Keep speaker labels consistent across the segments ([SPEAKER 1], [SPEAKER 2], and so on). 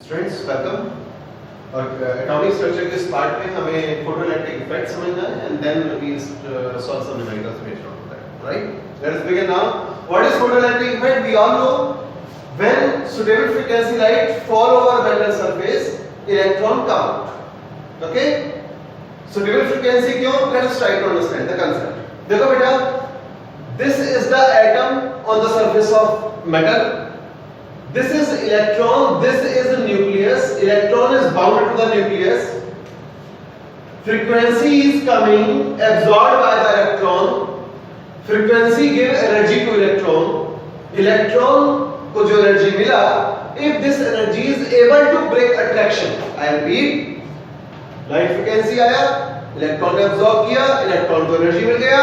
[SPEAKER 1] Students welcome. और atomic structure के इस पार्ट में हमें फोटोइलेक्ट्रिक इफेक्ट समझना है and then we solve some numericals based on that, right? Let us begin now. What is photoelectric effect? We all know when suitable frequency light fall over a metal surface, electron come out. Okay? Suitable frequency क्यों? Let us try to understand the concept. देखो बेटा, this is the atom on the surface of metal. This is electron, this is the nucleus. Electron is bound to the nucleus. Frequency is coming, absorbed by the electron. Frequency give energy to electron. Electron को जो energy मिला, if this energy is able to break attraction, I repeat, light frequency आया, electron ने absorb किया, electron को energy मिल गया।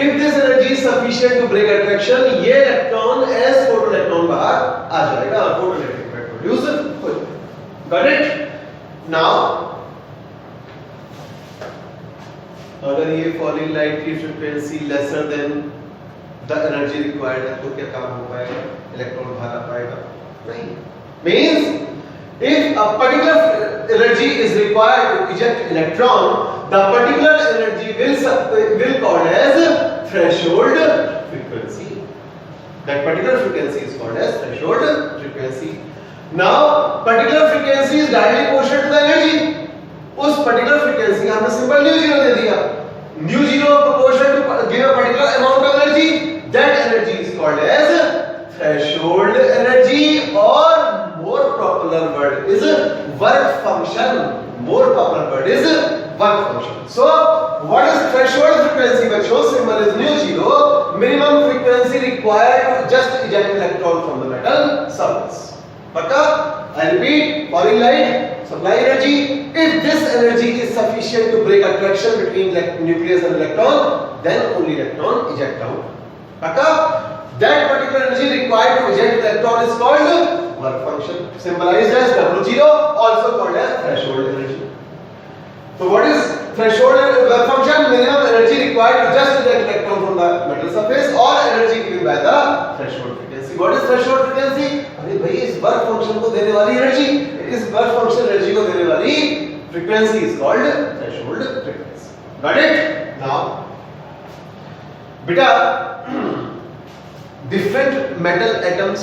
[SPEAKER 1] if this energy is sufficient to break attraction, ये electron as photoelectron बाहर आ जाएगा और फोटोइलेक्ट्रिक इफेक्ट प्रोड्यूस हो जाएगा। Got it? Now अगर ये फॉलिंग लाइट की frequency lesser than the energy required है तो क्या काम हो पाएगा? इलेक्ट्रॉन बाहर आ पाएगा? नहीं। Means if a particular energy is required to eject electron, the particular energy will called as threshold frequency. That particular frequency is called as threshold frequency. Now particular frequency is directly proportional to the energy. उस particular frequency का हमने simple nu zero दे दिया। Nu zero proportional to give a particular amount of energy. That energy is called as threshold energy, or more popular word is work function. More popular word is work function. So what is threshold frequency? बच्चों symbol is nu zero. Minimum frequency required to just eject electron from the metal surface. पक्का? I repeat, falling light supply energy. If this energy is sufficient to break attraction between nucleus and electron, then only electron eject out. पक्का? That particular energy required to eject electron is called work function, symbolized as W0, also called as threshold energy. So what is threshold work function? Minimum energy required to just eject electron from the metal surface, or energy given by the threshold frequency. What is threshold frequency? अरे भाई, इस work function को देने वाली energy, इस work function energy को देने वाली frequency is called threshold frequency. Got it? Now बेटा, डिफरेंट मेटल एटम्स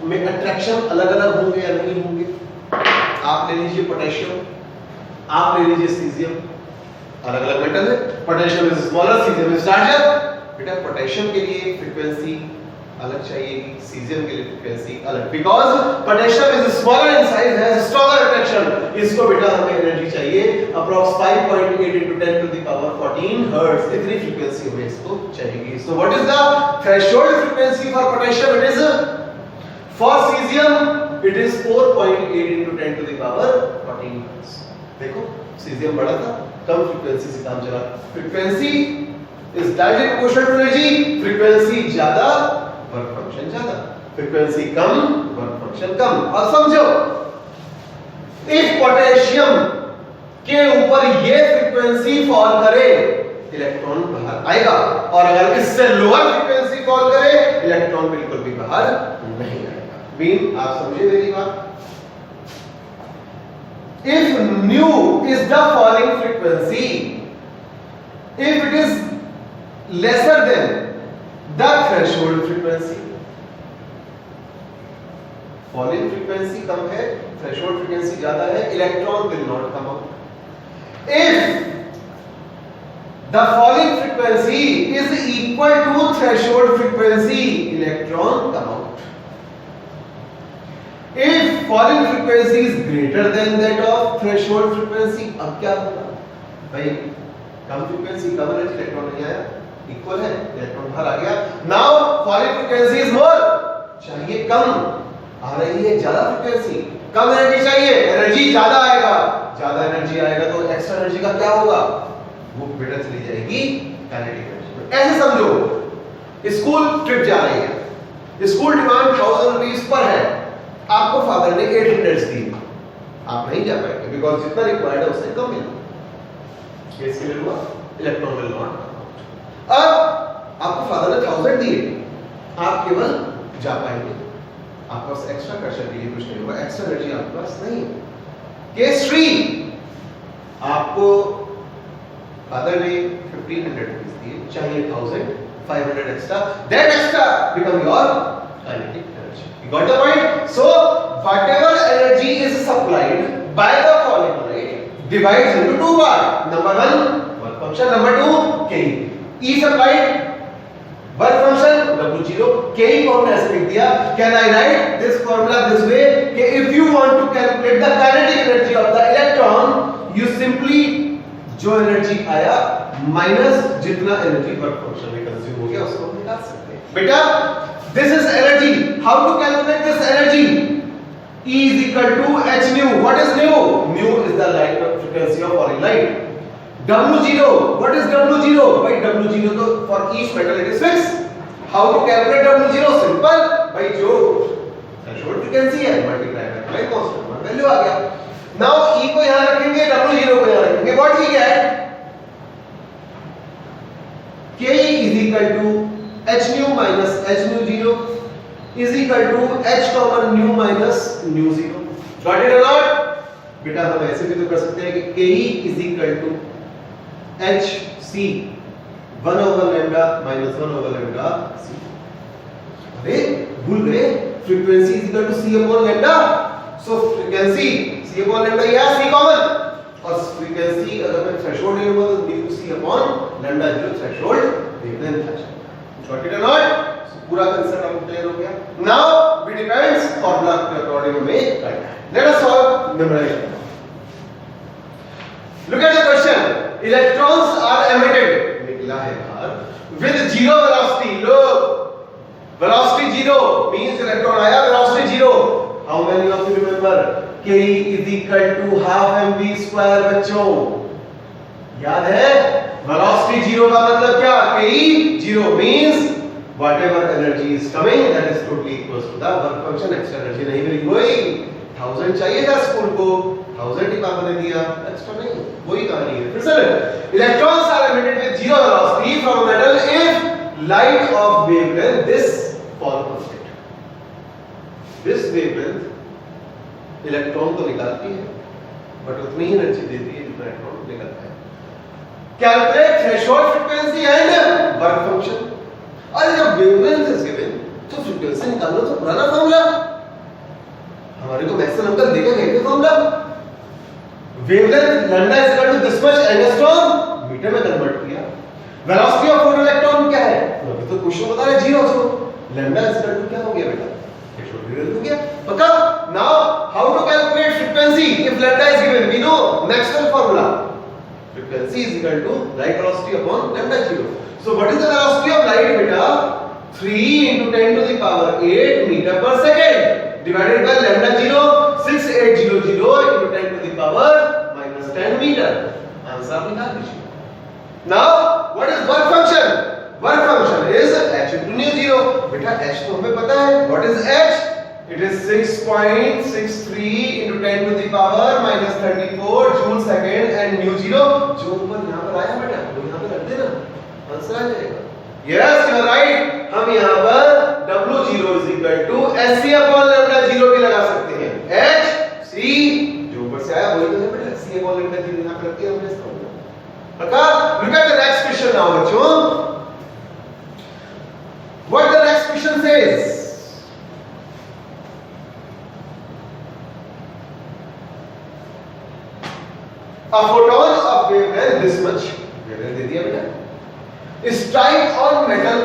[SPEAKER 1] में अट्रैक्शन अलग अलग होंगे या नहीं होंगे? आप ले लीजिए पोटेशियम, आप ले लीजिए सीजियम, अलग अलग मेटल है। Potassium is smaller, caesium is larger. बेटा पोटेशियम के लिए फ्रीक्वेंसी अलग चाहिएगी, सीजियम के लिए फ्रीक्वेंसी अलग, because potassium is smaller in size, has stronger attraction. इसको बेटा हमें एनर्जी चाहिए approx 5.8 into 10 to the power 14 hertz, इतनी फ्रीक्वेंसी हमें इसको चाहिए। So what is the threshold frequency for potassium? It is for caesium it is 4.8 into 10 to the power 14 hertz. देखो caesium बड़ा था, कम फ्रीक्वेंसी से काम चला। Frequency is directly proportional to energy. Frequency ज्यादा, वर्क फंक्शन ज्यादा। फ्रीक्वेंसी कम, work function कम। और समझो, इफ पोटेशियम के ऊपर ये फ्रीक्वेंसी फॉल करे, इलेक्ट्रॉन बाहर आएगा, और अगर इससे लोअर फ्रीक्वेंसी फॉल करे, इलेक्ट्रॉन बिल्कुल भी बाहर नहीं आएगा। मीन आप समझे मेरी बात? If nu is the falling frequency, if it is lesser than the threshold frequency, falling frequency कम है, threshold frequency ज्यादा है, electron will not come out. If the falling frequency is equal to threshold frequency, electron come out. If falling frequency is greater than that of threshold frequency, अब क्या होगा भाई? कम frequency, कम energy, electron नहीं आया, equal है, electron बाहर आ गया। Now falling frequency is more, चाहिए कम, आ रही है ज्यादा फ्रीक्वेंसी, कम एनर्जी चाहिए, एनर्जी ज्यादा आएगा, ज्यादा एनर्जी आएगा तो एक्स्ट्रा एनर्जी का क्या होगा? वो बेटा चली जाएगी काइनेटिक एनर्जी। ऐसे समझो, स्कूल ट्रिप जा रही है, स्कूल डिमांड 1000 रुपीस पर है, आपको फादर ने 800 दी, आप नहीं जा पाएंगे बिकॉज जितना रिक्वायर्ड है उससे कम मिला। इसके लिए हुआ इलेक्ट्रॉन विल नॉट कम। अब आपको फादर ने 1000 दिए, आप केवल जा पाएंगे आपके पास एक्स्ट्रा प्रेशर के लिए कुछ नहीं होगा, एक्स्ट्रा एनर्जी आपके पास नहीं है। केस 3 आपको अदर डे 1500 रुपीस दिए, चाहिए 1500 extra, that extra become your kinetic energy. You got the point? So whatever energy is supplied by the falling light divides into two parts. Number 1 work function, number 2 Ke. E supplied work function W0, Ke को हमने ऐसे लिख दिया। Can I write this formula this way? कि if you want to calculate the kinetic energy of the electron, you simply जो energy आया minus जितना energy work function में कंज्यूम हो गया उसको हम निकाल सकते हैं। बेटा this is energy. How to calculate this energy? E is equal to h nu. What is nu? Nu is the light frequency of falling light. W0. What is W0? By W0 तो for each metal it is fixed. How to calculate W0? Simple. by जो threshold frequency है multiply by Planck constant value आ गया। Now E को यहाँ रखेंगे, W0 को यहाँ रखेंगे। What we get? Ke is equal to h nu minus h nu 0 is equal to h common nu minus nu 0. Got it or not? बेटा हम ऐसे भी तो कर सकते हैं कि Ke is equal to h c 1 over lambda minus 1 over lambda c. अरे भूल गए, frequency is equal to c upon lambda. So frequency c upon lambda या c common और frequency अगर मैं threshold ले लूंगा तो mu c upon lambda 0 threshold wavelength threshold. Got it or not? So पूरा concept आपको clear हो गया. Now we depends formula के according में करना है. Let us solve memorization. Look at the question. Electrons are emitted. निकला है बाहर with zero velocity. Look, velocity zero means electron आया, velocity zero. How many of you remember? Ke is equal to half mv square बच्चों. याद है? Velocity zero का मतलब क्या? Ke zero means whatever energy is coming that is totally equals to the work function. Extra energy नहीं मिली कोई. 1000 चाहिए था स्कूल को, 1000 ही पापा ने दिया, एक्स्ट्रा नहीं। वही कहानी है। फिर से electrons are emitted with zero velocity from a metal if light of wavelength this fall constant. This wavelength electron तो निकालती है बट उतनी ही एनर्जी देती है जितना इलेक्ट्रॉन निकलता है। Calculate threshold frequency and work function. अरे जब wavelength is given तो frequency निकालना तो पुराना फॉर्मूला, हमारे को मैक्सवेल अंकल देखे गए थे formula. wavelength lambda is equal to this much angstrom metre में कन्वर्ट किया। velocity of photon electron क्या है? अभी तो क्वेश्चन बता रहे 0 तो lambda is equal to क्या हो गया बेटा? threshold wavelength हो गया। पक्का? Now how to calculate frequency if lambda is given? We know Maxwell formula. Frequency is equal to light velocity upon lambda 0. So what is the velocity of light beta? 3 into 10 to the power 8 meter per second divided by lambda 0 6800 into 10 to the power minus 10 meter. Answer आप निकाल लीजिए. Now what is work function? Work function is h into nu 0. बेटा h तो हमें पता है. What is h? It is 6.63 into 10 to the power minus 34 joule second and nu 0 जो ऊपर यहाँ पर आया बेटा वो यहाँ पे रख देना, आंसर आ जाएगा. Yes, you are right. हम यहाँ पर W0 is equal to SC upon lambda 0 भी लगा सकते हैं. H C जो ऊपर से आया वही तो है बेटा. C upon lambda 0 यहाँ पे रख दिया हमने इसको. पक्का? Look at the next question now बच्चों. What the next question says? A photon of wavelength this much, wavelength दे दिया बेटा. Strike on metal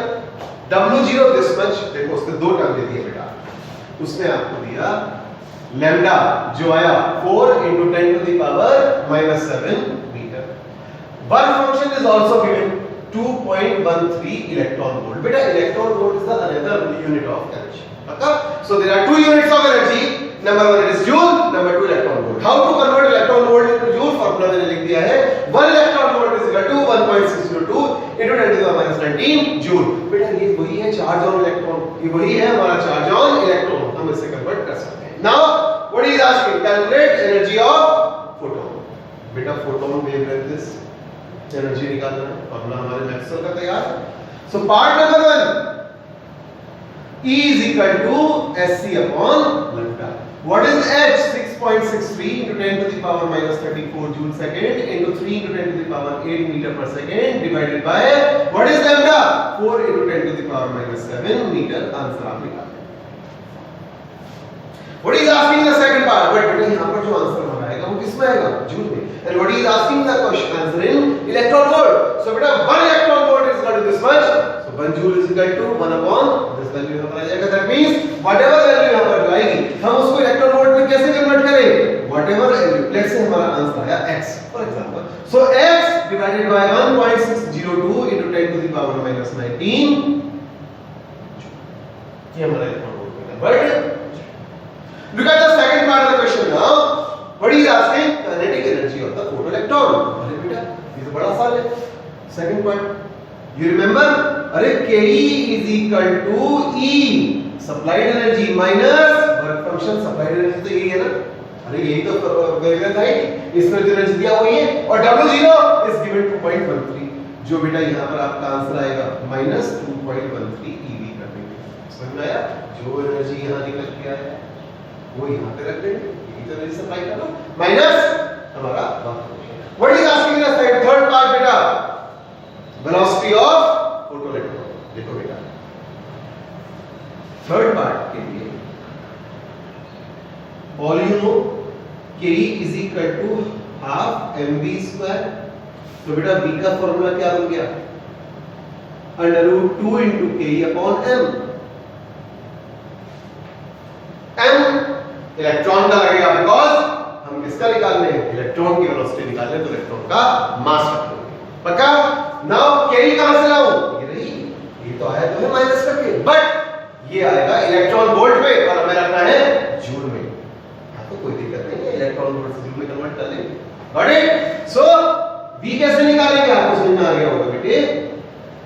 [SPEAKER 1] W0 this much. देखो उसने दो टर्म दे दिए बेटा. उसने आपको दिया lambda जो आया 4 into 10 to the power minus 7 meter. Work function is also given 2.13 electron volt. बेटा electron volt is the another unit of energy. Okay? So there are two units of energy. Number one it is joule, number two electron volt. How to convert electron volt into joule? Formula मैंने लिख दिया है. 1 electron volt is equal to 1.602 into 10 to the power minus 19 joule. बेटा ये वही है charge on electron. ये वही है हमारा चार्ज ऑन इलेक्ट्रॉन. हम इसे कन्वर्ट कर सकते हैं. Now what is asking? Calculate energy of photon. बेटा photon wavelength is एनर्जी निकालना है. फॉर्मूला हमारे मैक्सवेल का तैयार है. So part number 1 E is equal to SC upon lambda. What is H? 6.63 into 10 to the power minus 34 joule second into 3 into 10 to the power 8 meter per second divided by what is lambda? 4 into 10 to the power minus 7 meter. Answer आप निकालें. What is asking the second part? But बेटा यहाँ पर जो answer हमारा आएगा वो किसमें आएगा? जूल में. And what is asking the question answer in electron volt. So बेटा 1 electron volt is equal to this much. So 1 joule is equal to 1 upon this value यहाँ पर आ जाएगा. That means whatever value यहाँ पर जो आएगी हम उसको electron volt में कैसे कन्वर्ट करें? Whatever value. Let's say हमारा आंसर आया x for example. So x divided by 1.602 into 10 to the power minus 19. ये हमारा electron volt में convert. Look at the second part of the question now. What is asking? Kinetic energy of the photoelectron. अरे बेटा ये तो बड़ा आसान है. Second part. You remember? अरे Ke is equal to E supplied energy minus work function. Supplied energy तो यही है ना? अरे यही तो वेवलेंथ है. इसमें जो एनर्जी दिया वही है. और W0 is given 2.13. जो बेटा यहाँ पर आपका आंसर आएगा minus 2.13 eV कर देंगे. समझ में आया? जो एनर्जी यहाँ निकल के आया वो यहाँ पे रख देंगे. यही तो एनर्जी सप्लाई करना माइनस हमारा what is asking the third part बेटा वेलोसिटी ऑफ फोटोइलेक्ट्रॉन. देखो बेटा थर्ड पार्ट के लिए all you know Ke is equal to half mv square. तो बेटा v का फॉर्मूला क्या बन गया? √2 into Ke upon m. m electron का लगेगा बिकॉज़ हम किसका निकाल रहे हैं? इलेक्ट्रॉन की वेलोसिटी निकाल रहे हैं. तो इलेक्ट्रॉन का मास रखेंगे. पक्का? नाउ Ke कहां से लाऊं? ये रही. ये तो आया तो है माइनस करके. बट ये आएगा इलेक्ट्रॉन वोल्ट में और हमें रखना है जूल में. हां तो कोई दिक्कत नहीं है. इलेक्ट्रॉन वोल्ट से जूल में कन्वर्ट कर लेंगे. Got it? सो v कैसे निकालेंगे? आपको समझ में आ गया होगा बेटे.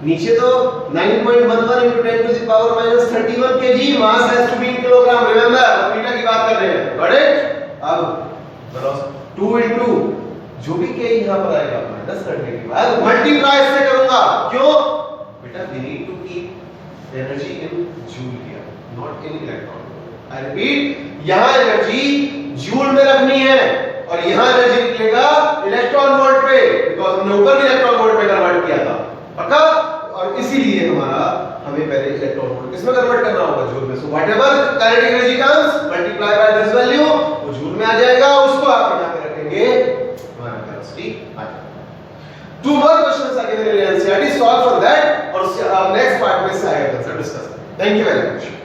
[SPEAKER 1] नीचे तो 9.11 into 10 to the power minus 31 kg mass has to be in kilogram. Remember metre की बात कर रहे हैं. Got it? अब velocity 2 into जो भी Ke यहाँ पर आएगा माइनस करने के बाद मल्टीप्लाई से करूंगा. क्यों? बेटा we need to keep energy in joule here, not in electron. I repeat, यहाँ एनर्जी जूल में रखनी है और यहाँ एनर्जी निकलेगा इलेक्ट्रॉन वोल्ट पे बिकॉज़ हमने ऊपर भी इलेक्ट्रॉन वोल्ट में कन्वर्ट किया था. पक्का? और इसीलिए हमें पहले इलेक्ट्रॉन वोल्ट किसमें कन्वर्ट करना होगा? जूल में. So whatever kinetic energy comes multiply by this value वो जूल में आ जाएगा. उसको आप यहां पे रखेंगे हमारा वेलोसिटी आ जाएगा. Two more questions are given in NCERT. Solve for that और नेक्स्ट पार्ट में से आएगा answer discuss. Thank you very much.